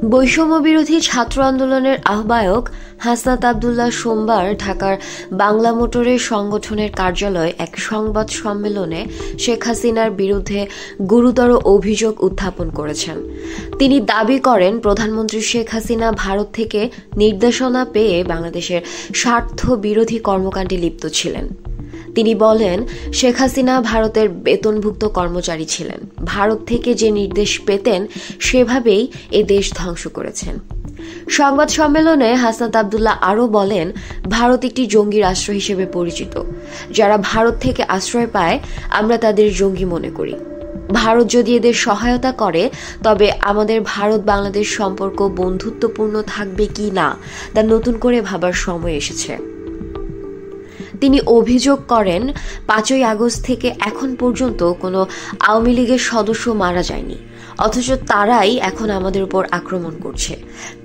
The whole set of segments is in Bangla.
বৈষম্য বিরোধী ছাত্র আন্দোলনের আহ্বায়ক হাসনাত আবদুল্লাহ সোমবার ঢাকার বাংলা মোটরের সংগঠনের কার্যালয়ে এক সংবাদ সম্মেলনে শেখ হাসিনার বিরুদ্ধে গুরুতর অভিযোগ উত্থাপন করেছেন। তিনি দাবি করেন, প্রধানমন্ত্রী শেখ হাসিনা ভারত থেকে নির্দেশনা পেয়ে বাংলাদেশের স্বার্থ বিরোধী কর্মকাণ্ডে লিপ্ত ছিলেন। তিনি বলেন, শেখ হাসিনা ভারতের বেতনভুক্ত কর্মচারী ছিলেন। ভারত থেকে যে নির্দেশ পেতেন সেভাবেই এ দেশ ধ্বংস করেছেন। সংবাদ সম্মেলনে হাসনাত আবদুল্লাহ আরও বলেন, ভারত একটি জঙ্গি রাষ্ট্র হিসেবে পরিচিত। যারা ভারত থেকে আশ্রয় পায় আমরা তাদের জঙ্গি মনে করি। ভারত যদি এদের সহায়তা করে তবে আমাদের ভারত বাংলাদেশ সম্পর্ক বন্ধুত্বপূর্ণ থাকবে কি না তা নতুন করে ভাবার সময় এসেছে। তিনি অভিযোগ করেন, 5ই আগস্ট থেকে এখন পর্যন্ত কোনো আওয়ামী লীগের সদস্য মারা যায়নি, অথচ তারাই এখন আমাদের উপর আক্রমণ করছে।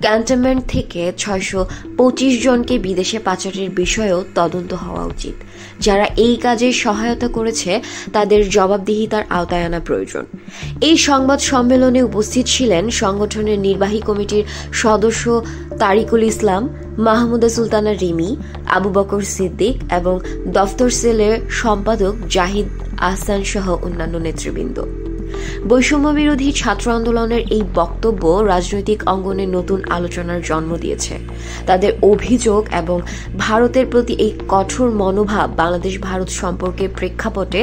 ক্যান্টনমেন্ট থেকে 625 জনকে বিদেশে পাচারের বিষয়েও তদন্ত হওয়া উচিত। যারা এই কাজে সহায়তা করেছে তাদের জবাবদিহিতার আওতায় আনা প্রয়োজন। এই সংবাদ সম্মেলনে উপস্থিত ছিলেন সংগঠনের নির্বাহী কমিটির সদস্য তারিকুল ইসলাম, মাহমুদা সুলতানা রিমি, আবু বকর সিদ্দিক এবং দফতর সেলের সম্পাদক জাহিদ আহসান সহ অন্যান্য নেতৃবৃন্দ। বৈষম্য বিরোধী ছাত্র আন্দোলনের এই বক্তব্য রাজনৈতিক অঙ্গনে নতুন আলোচনার জন্ম দিয়েছে। তাদের অভিযোগ এবং ভারতের প্রতি এই কঠোর মনোভাব বাংলাদেশ ভারত সম্পর্কের প্রেক্ষাপটে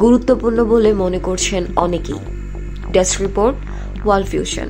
গুরুত্বপূর্ণ বলে মনে করছেন অনেকেই। Desk report, world vision.